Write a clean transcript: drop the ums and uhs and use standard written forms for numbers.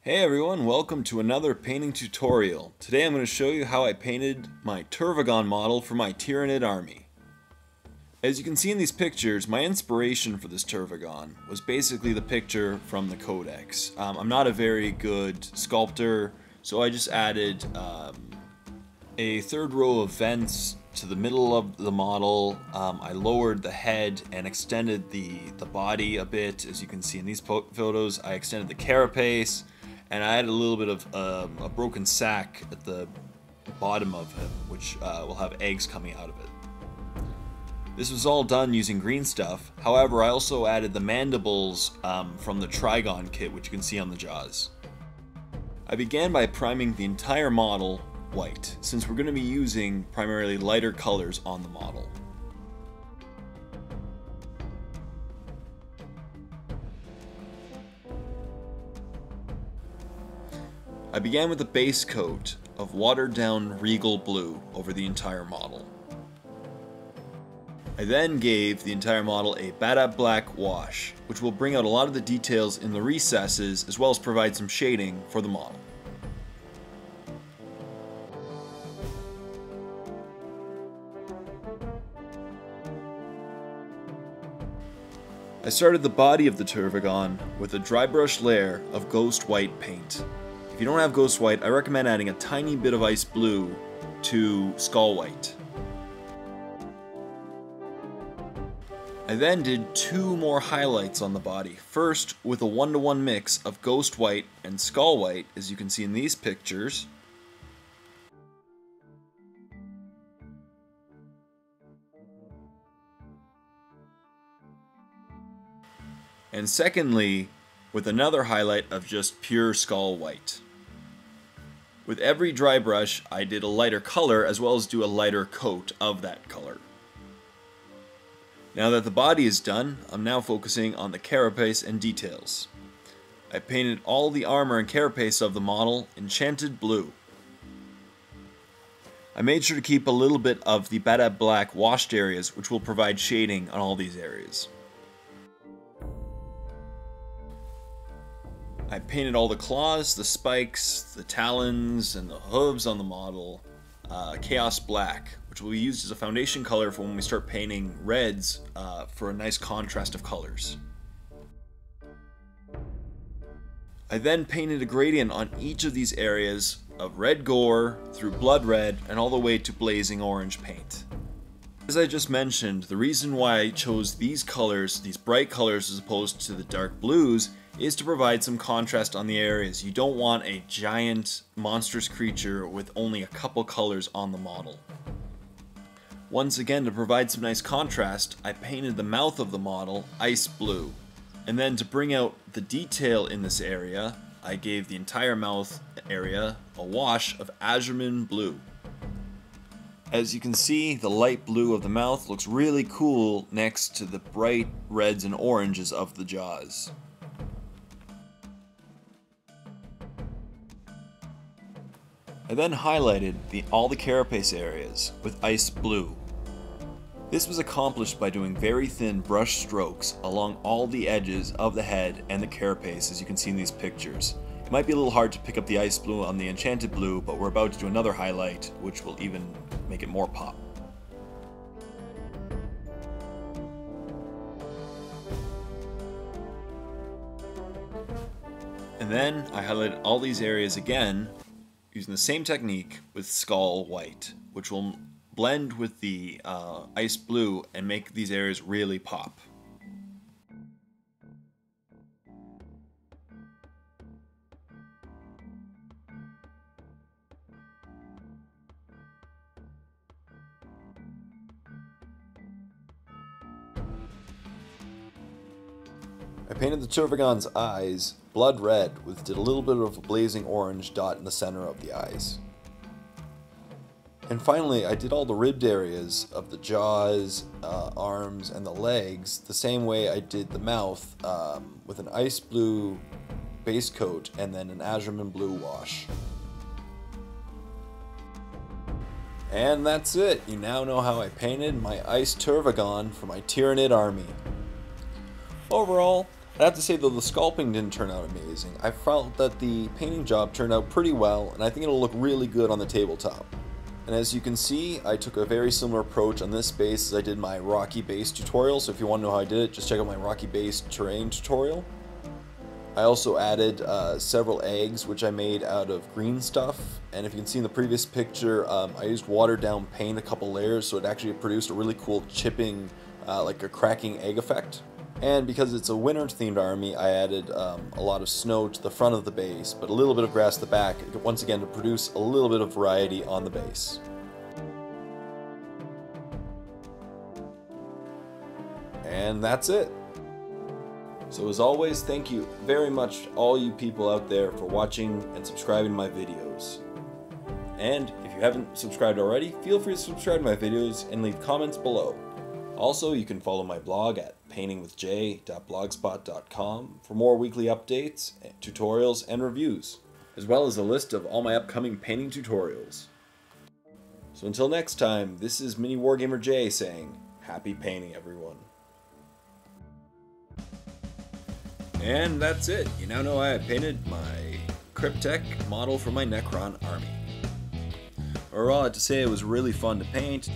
Hey everyone, welcome to another painting tutorial. Today I'm going to show you how I painted my Tervigon model for my Tyranid Army. As you can see in these pictures, my inspiration for this Tervigon was basically the picture from the codex. I'm not a very good sculptor, so I just added a third row of vents to the middle of the model. I lowered the head and extended the body a bit. As you can see in these photos, I extended the carapace. And I added a little bit of a broken sack at the bottom of him, which will have eggs coming out of it. This was all done using green stuff. However, I also added the mandibles from the Trigon kit, which you can see on the jaws. I began by priming the entire model white, since we're going to be using primarily lighter colors on the model. I began with a base coat of watered down Regal blue over the entire model. I then gave the entire model a Badab black wash, which will bring out a lot of the details in the recesses as well as provide some shading for the model. I started the body of the Tervigon with a dry brush layer of ghost white paint. If you don't have ghost white, I recommend adding a tiny bit of ice blue to skull white. I then did two more highlights on the body. First with a 1-to-1 mix of ghost white and skull white, as you can see in these pictures. And secondly, with another highlight of just pure skull white. With every dry brush, I did a lighter color as well as do a lighter coat of that color. Now that the body is done, I'm now focusing on the carapace and details. I painted all the armor and carapace of the model Enchanted blue. I made sure to keep a little bit of the Badab black washed areas, which will provide shading on all these areas. I painted all the claws, the spikes, the talons, and the hooves on the model Chaos Black, which will be used as a foundation color for when we start painting reds for a nice contrast of colors. I then painted a gradient on each of these areas of red gore through blood red and all the way to blazing orange paint. As I just mentioned, the reason why I chose these colors, these bright colors as opposed to the dark blues, is to provide some contrast on the areas. You don't want a giant monstrous creature with only a couple colors on the model. Once again, to provide some nice contrast, I painted the mouth of the model ice blue. And then to bring out the detail in this area, I gave the entire mouth area a wash of Asurman blue. As you can see, the light blue of the mouth looks really cool next to the bright reds and oranges of the jaws. I then highlighted all the carapace areas with ice blue. This was accomplished by doing very thin brush strokes along all the edges of the head and the carapace, as you can see in these pictures. It might be a little hard to pick up the ice blue on the Enchanted blue, but we're about to do another highlight which will even make it more pop. And then I highlighted all these areas again using the same technique with skull white, which will blend with the ice blue and make these areas really pop. I painted the Tervigon's eyes blood red did a little bit of a blazing orange dot in the center of the eyes. And finally, I did all the ribbed areas of the jaws, arms, and the legs the same way I did the mouth with an ice blue base coat and then an Asurman blue wash. And that's it. You now know how I painted my Ice Tervigon for my Tyranid Army. Overall, I have to say though, the sculpting didn't turn out amazing. I felt that the painting job turned out pretty well, and I think it'll look really good on the tabletop. And as you can see, I took a very similar approach on this base as I did my rocky base tutorial, so if you want to know how I did it, just check out my rocky base terrain tutorial. I also added several eggs, which I made out of green stuff, and if you can see in the previous picture, I used watered down paint a couple layers, so it actually produced a really cool chipping, like a cracking egg effect. And because it's a winter themed army, I added a lot of snow to the front of the base, but a little bit of grass at the back, once again to produce a little bit of variety on the base. And that's it. So as always, thank you very much all you people out there for watching and subscribing to my videos. And if you haven't subscribed already, feel free to subscribe to my videos and leave comments below. Also, you can follow my blog at paintingwithj.blogspot.com for more weekly updates, tutorials, and reviews, as well as a list of all my upcoming painting tutorials. So until next time, this is Mini Wargamer J saying, happy painting everyone. And that's it. You now know I painted my Cryptek model for my Necron army. Overall, I have to say it was really fun to paint.